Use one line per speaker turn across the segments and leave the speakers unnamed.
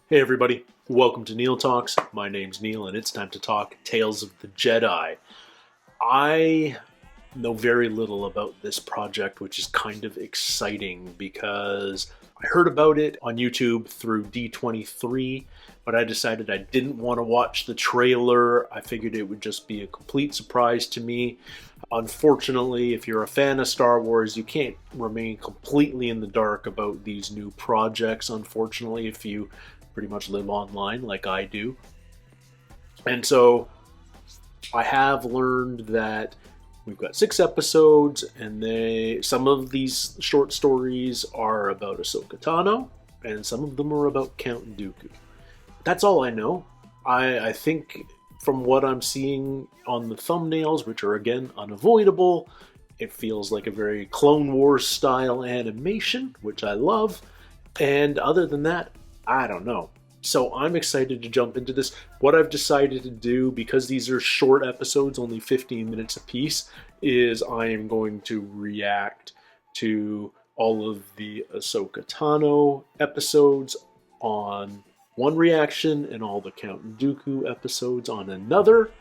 Hey everybody, welcome to Neil Talks. My name's Neil and it's time to talk Tales of the Jedi. I know very little about this project, which is kind of exciting because I heard about it on YouTube through D23, but I decided I didn't want to watch the trailer. I figured it would just be a complete surprise to me. Unfortunately, if you're a fan of Star Wars, you can't remain completely in the dark about these new projects, unfortunately, if you pretty much live online like I do. And so I have learned that we've got 6 episodes, and some of these short stories are about Ahsoka Tano, and some of them are about Count Dooku. That's all I know. I think from what I'm seeing on the thumbnails, which are again unavoidable, it feels like a very Clone Wars style animation, which I love. And other than that, I don't know. So I'm excited to jump into this. What I've decided to do, because these are short episodes, only 15 minutes apiece, is I am going to react to all of the Ahsoka Tano episodes on one reaction and all the Count Dooku episodes on another.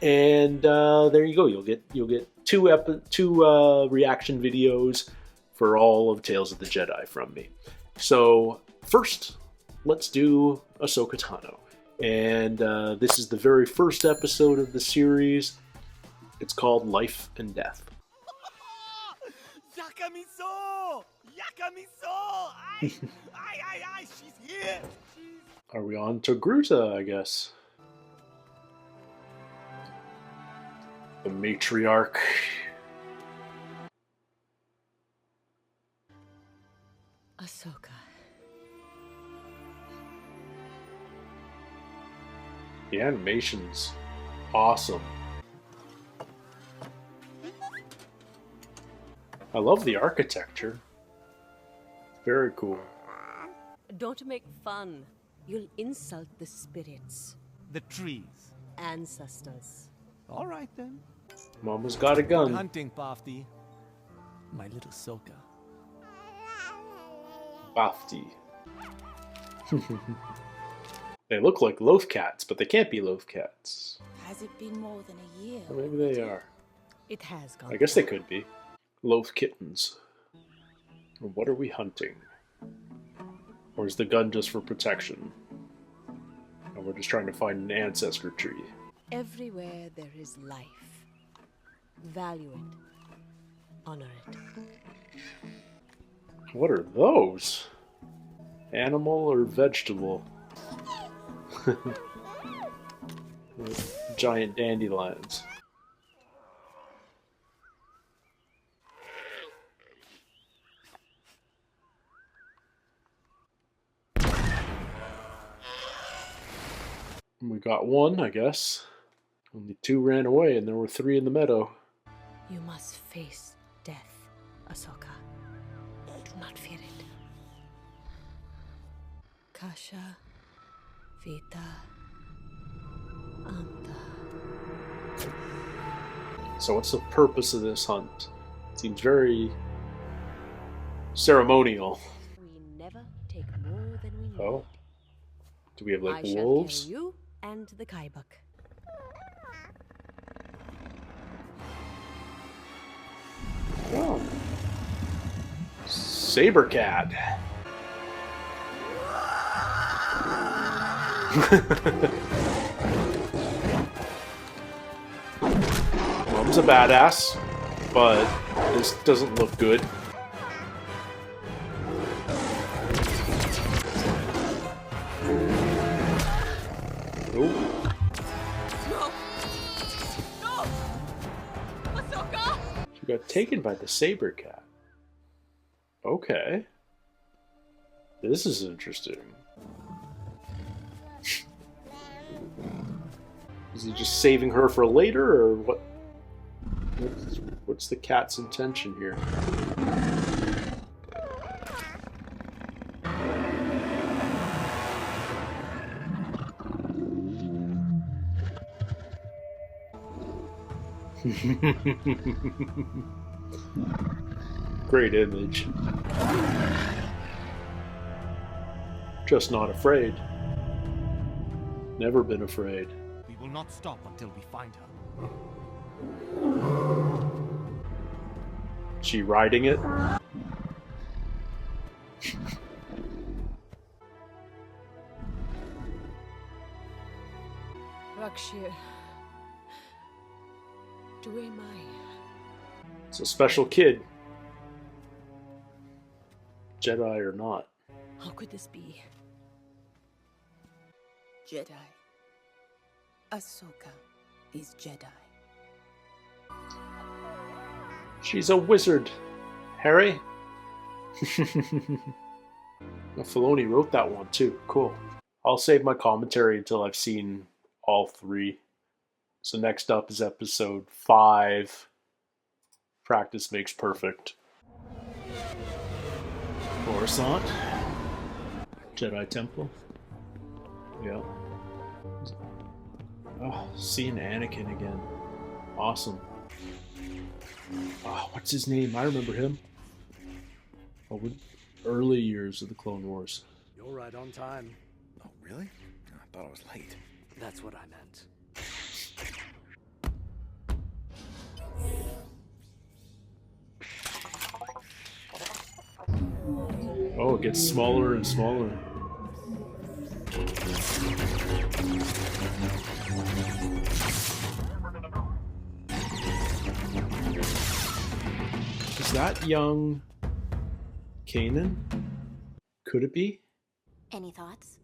And there you go. You'll get two reaction videos for all of Tales of the Jedi from me. So first, let's do Ahsoka Tano. And this is the very first episode of the series. It's called Life and Death.
Yakamiso! Yakamiso! Ay, she's here!
Are we on to Gruta, I guess? The matriarch.
Ahsoka.
The animation's awesome. I love the architecture. Very cool.
Don't make fun. You'll insult the spirits.
The trees.
Ancestors.
All right then.
Mama's got a gun.
Hunting party. My little Soka.
Bafti. They look like loaf cats, but they can't be loaf cats.
Has it been more than a year?
Or maybe they are.
It has gone.
I guess they could be. Loaf kittens. What are we hunting? Or is the gun just for protection? And we're just trying to find an ancestor tree.
Everywhere there is life. Value it. Honor it.
What are those? Animal or vegetable? Giant dandelions. We got one, I guess. Only 2 ran away, and there were 3 in the meadow.
You must face death, Ahsoka. Do not fear it. Kasha, Vita, Anta.
So what's the purpose of this hunt? It seems very ceremonial.
We never take more than we need.
Oh? Do we have like
I shall
wolves?
carry you and the Kaibuk.
Oh. Saber cat. Mom's a badass, but this doesn't look good. Oh.
No! No! Ahsoka!
She got taken by the saber cat. Okay. This is interesting. Is he just saving her for later, or what? What's the cat's intention here? Great image. Just not afraid. Never been afraid.
We will not stop until we find her.
She riding it?
Rakshir. Duemai.
It's a special kid. Jedi or not.
How could this be?
Jedi. AHSOKA is Jedi.
She's a wizard. Harry? Filoni wrote that one too. Cool. I'll save my commentary until I've seen all three. So next up is episode 5. Practice makes perfect. Coruscant. Jedi Temple. Yeah. Oh, seeing Anakin again. Awesome. Oh, what's his name? I remember him. Oh, early years of the Clone Wars.
You're right on time.
Oh, really? I thought I was late.
That's what I meant.
Oh, it gets smaller and smaller. Is that young Kanan? Could it be?
Any thoughts?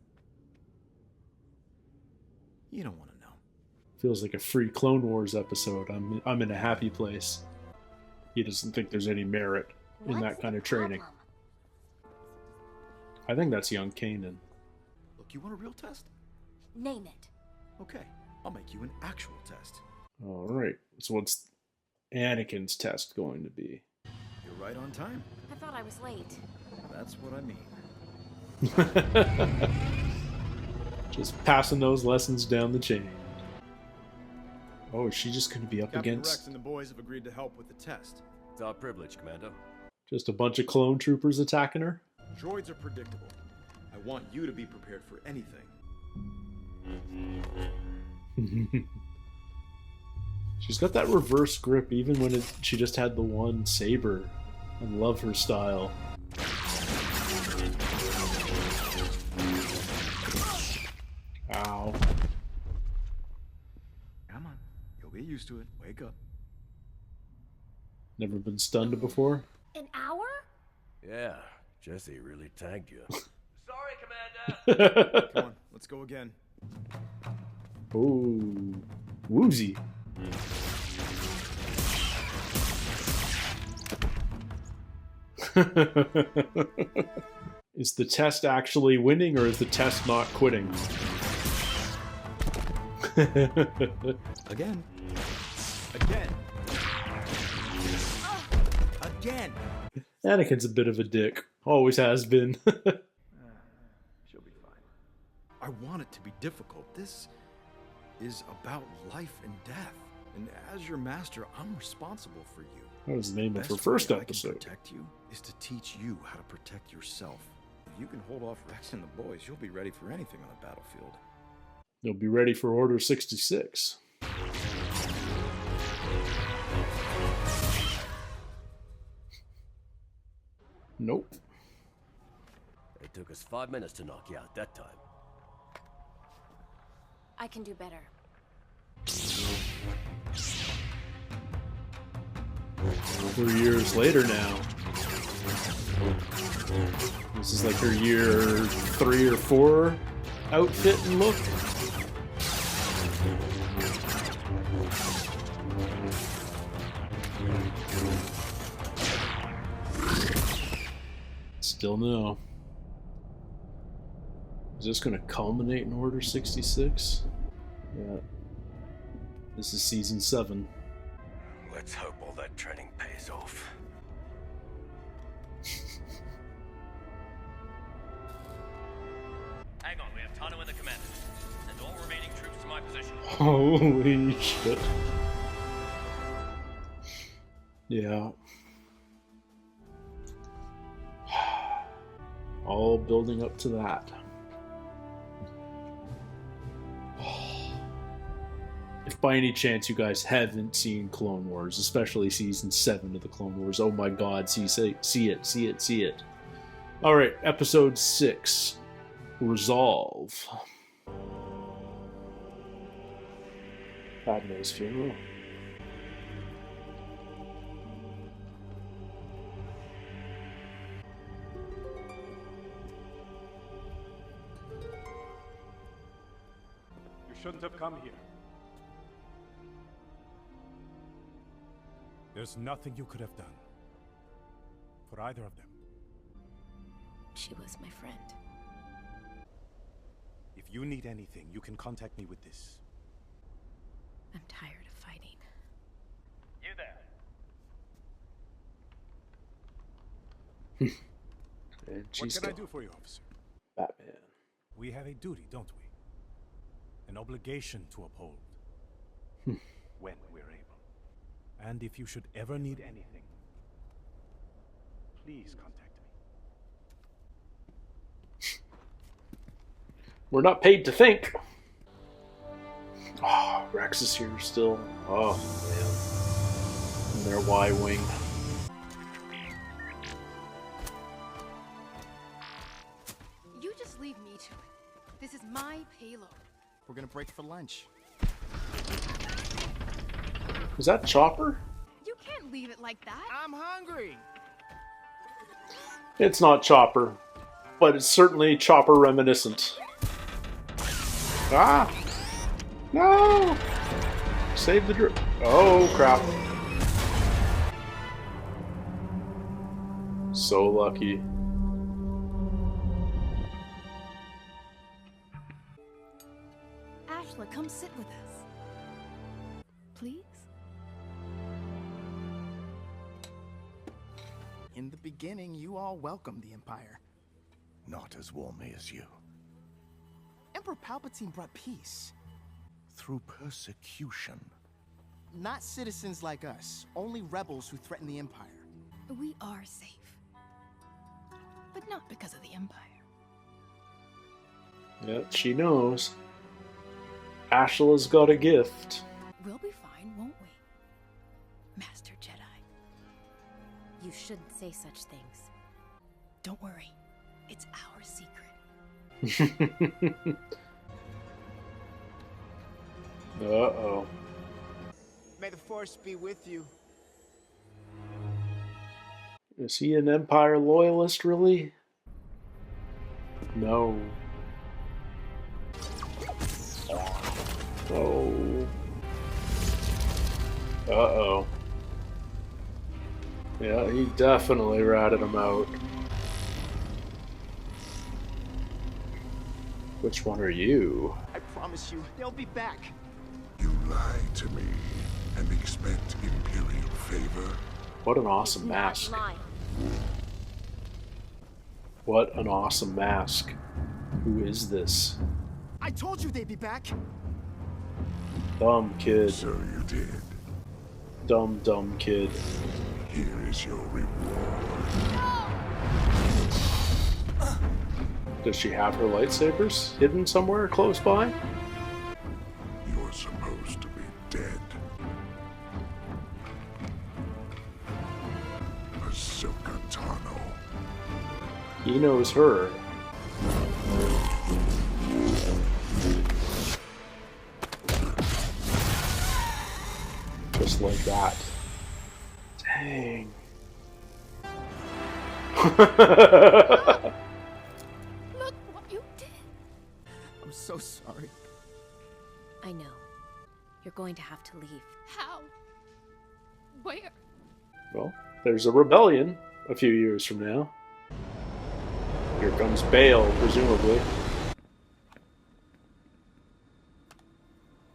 You don't want to know.
Feels like a free Clone Wars episode. I'm in a happy place. He doesn't think there's any merit in that kind of training. I think that's young Kanan.
Look, you want a real test?
Name it.
Okay, I'll make you an actual test.
All right. So what's Anakin's test going to be?
You're right on time.
I thought I was late.
That's what I mean.
Just passing those lessons down the chain. Oh, is she just going to be up
Captain Rex
against
and the boys have agreed to help with the test.
It's our privilege, Commander.
just a bunch of clone troopers attacking her?
Droids are predictable. I want you to be prepared for anything.
She's got that reverse grip even when she just had the one saber. I love her style. Ow.
Come on, you'll get used to it. Wake up.
Never been stunned before?
An hour?
Yeah, Jesse really tagged you. Sorry, Commander!
Come on, let's go again.
Ooh. Woozy. Is the test actually winning or is the test not quitting?
Again. Again. Again.
Anakin's a bit of a dick. Always has been.
She'll be fine. I want it to be difficult. This is about life and death. And as your master, I'm responsible for you.
That was the name of her
Best
first
way I can
episode.
protect you is to teach you how to protect yourself. If you can hold off Rex and the boys, you'll be ready for anything on the battlefield.
They'll be ready for Order 66. Nope.
It took us 5 minutes to knock you out that time.
I can do better.
4 years later now. This is like her year 3 or 4 outfit and look. Still no. Is this going to culminate in Order 66? Yeah. This is season 7.
Let's hope all that training pays off. Hang on, we have TANO in the command. Send all remaining troops to my position.
Holy shit. Yeah. All building up to that. If by any chance you guys haven't seen Clone Wars, especially season 7 of the Clone Wars, oh my god, see it. Alright, episode 6. Resolve. Padme's funeral.
You shouldn't have come here. There's nothing you could have done for either of them.
She was my friend.
If you need anything, you can contact me with this.
I'm tired of fighting.
You there?
And
What
she's
can I
gone.
do for you, officer?
Batman.
We have a duty, don't we? An obligation to uphold. When we're able. And if you should ever need anything, please contact me.
We're not paid to think. Oh, Rex is here still. Oh, man. And their Y-Wing.
You just leave me to it. This is my payload.
We're gonna break for lunch.
Is that Chopper?
You can't leave it like that.
I'm hungry.
It's not Chopper, but it's certainly Chopper reminiscent. Ah! No! Save the drip. Oh, crap. So lucky.
Ashla, come sit with us. Please?
In the beginning, you all welcomed the Empire.
Not as warmly as you.
Emperor Palpatine brought peace.
Through persecution.
Not citizens like us, only rebels who threaten the Empire.
We are safe. But not because of the Empire.
Yeah, she knows. Ashla's got a gift.
We'll be fine, won't we? Master Jedi.
You shouldn't say such things.
Don't worry. It's our secret.
Uh-oh.
May the Force be with you.
Is he an Empire loyalist, really? No. Oh. Uh-oh. Yeah, he definitely ratted him out. Which one are you?
I promise you, they'll be back.
You lie to me and expect Imperial favor.
What an awesome
He's not
mask.
lying.
What an awesome mask. Who is this?
I told you they'd be back.
Dumb kid.
So you did.
Dumb kid.
Here is your reward.
Does she have her lightsabers hidden somewhere close by?
You're supposed to be dead. AHSOKA TANO.
He knows her. Just like that. Dang.
Look what you did.
I'm so sorry.
I know. You're going to have to leave.
How? Where?
Well, there's a rebellion a few years from now. Here comes Bale, presumably.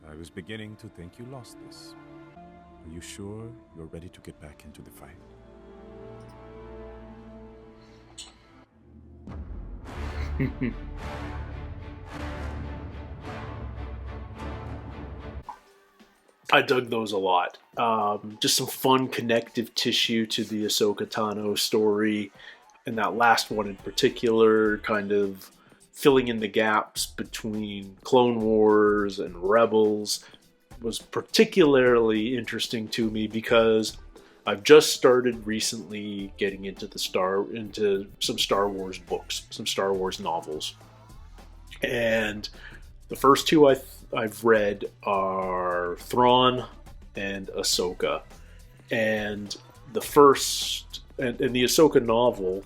I was beginning to think you lost this. Are you sure you're ready to get back into the fight?
I dug those a lot. Just some fun connective tissue to the Ahsoka Tano story. And that last one in particular kind of filling in the gaps between Clone Wars and Rebels was particularly interesting to me because I've just started recently getting into some Star Wars books, some Star Wars novels. And the first two I've read are Thrawn and Ahsoka. And the first, and the Ahsoka novel,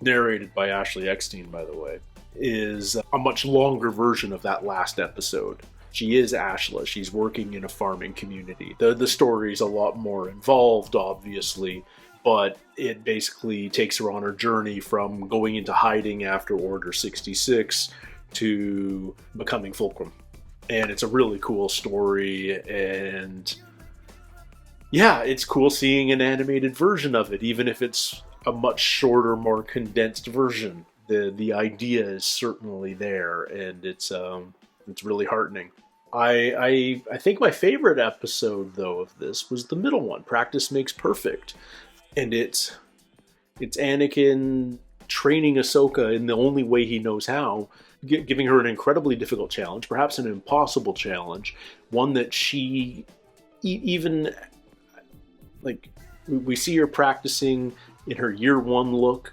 narrated by Ashley Eckstein, by the way, is a much longer version of that last episode. She is Ashla. She's working in a farming community. The story's a lot more involved, obviously, but it basically takes her on her journey from going into hiding after Order 66 to becoming Fulcrum. And it's a really cool story, and yeah, it's cool seeing an animated version of it, even if it's a much shorter, more condensed version. The idea is certainly there, and it's really heartening. I think my favorite episode, though, of this was the middle one, Practice Makes Perfect. And it's Anakin training Ahsoka in the only way he knows how, giving her an incredibly difficult challenge, perhaps an impossible challenge, one that she even, like, we see her practicing in her year one look,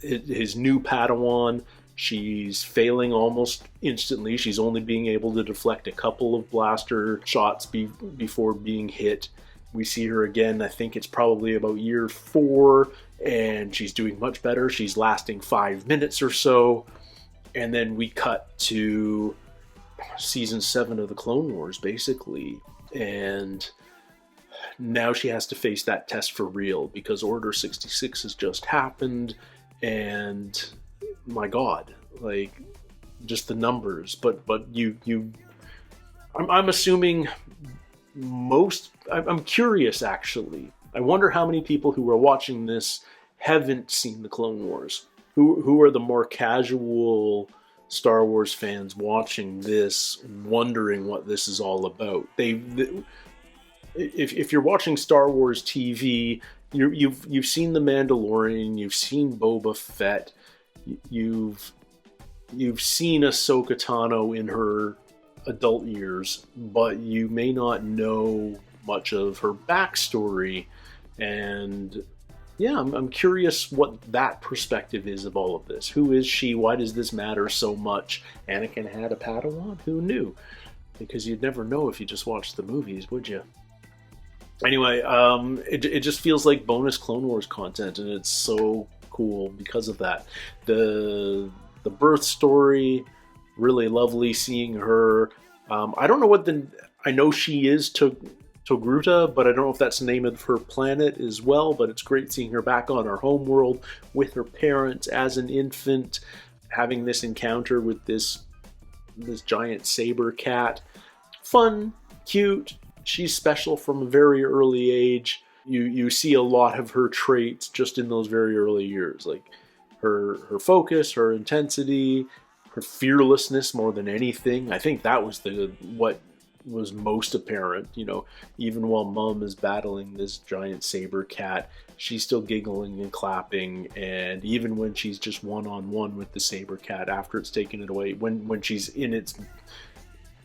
his new Padawan. She's failing almost instantly. She's only being able to deflect a couple of blaster shots before being hit. We see her again, I think it's probably about year 4, and she's doing much better. She's lasting 5 minutes or so. And then we cut to season 7 of the Clone Wars, basically. And now she has to face that test for real, because Order 66 has just happened, and my God, like, just the numbers. But I'm assuming I'm curious, actually. I wonder how many people who are watching this haven't seen the Clone Wars. Who are the more casual Star Wars fans watching this, wondering what this is all about? If you're watching Star Wars TV, you've seen The Mandalorian, you've seen Boba Fett, you've seen Ahsoka Tano in her adult years, but you may not know much of her backstory. And yeah, I'm curious what that perspective is of all of this. Who is she? Why does this matter so much? Anakin had a Padawan? Who knew? Because you'd never know if you just watched the movies, would you? Anyway, it just feels like bonus Clone Wars content, and it's so cool because of that. The birth story, really lovely seeing her. I don't know I know she is Togruta, but I don't know if that's the name of her planet as well, but it's great seeing her back on her homeworld with her parents as an infant, having this encounter with this giant saber cat. Fun, cute. She's special from a very early age. You see a lot of her traits just in those very early years, like her focus, her intensity, her fearlessness more than anything. I think that was what was most apparent. Even while Mom is battling this giant saber cat, she's still giggling and clapping. And even when she's just one-on-one with the saber cat after it's taken it away, when she's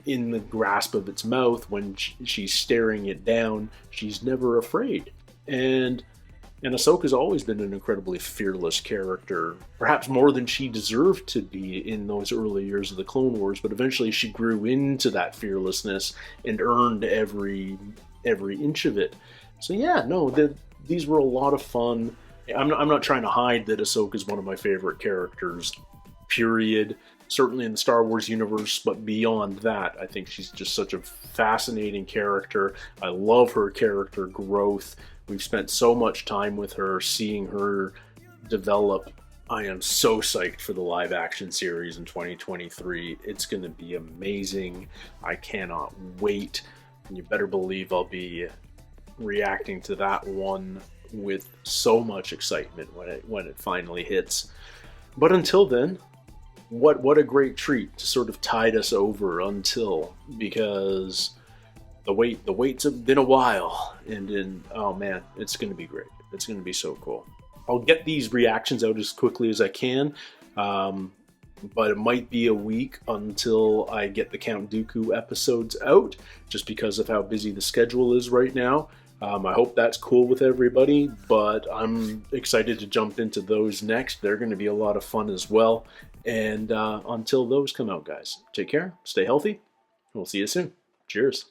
in the grasp of its mouth, when she's staring it down, she's never afraid. And Ahsoka's always been an incredibly fearless character, perhaps more than she deserved to be in those early years of the Clone Wars, but eventually she grew into that fearlessness and earned every inch of it. So yeah, no, these were a lot of fun. I'm not trying to hide that Ahsoka's one of my favorite characters, period. Certainly in the Star Wars universe, but beyond that, I think she's just such a fascinating character. I love her character growth. We've spent so much time with her, seeing her develop. I am so psyched for the live action series in 2023. It's going to be amazing. I cannot wait. And you better believe I'll be reacting to that one with so much excitement when it finally hits. But until then, what a great treat to sort of tide us over until, because the waits have been a while, and oh man, it's going to be great. It's going to be so cool. I'll get these reactions out as quickly as I can. but it might be a week until I get the Count Dooku episodes out, just because of how busy the schedule is right now. I hope that's cool with everybody, but I'm excited to jump into those next. They're going to be a lot of fun as well. And until those come out, guys, take care, stay healthy, and we'll see you soon. Cheers.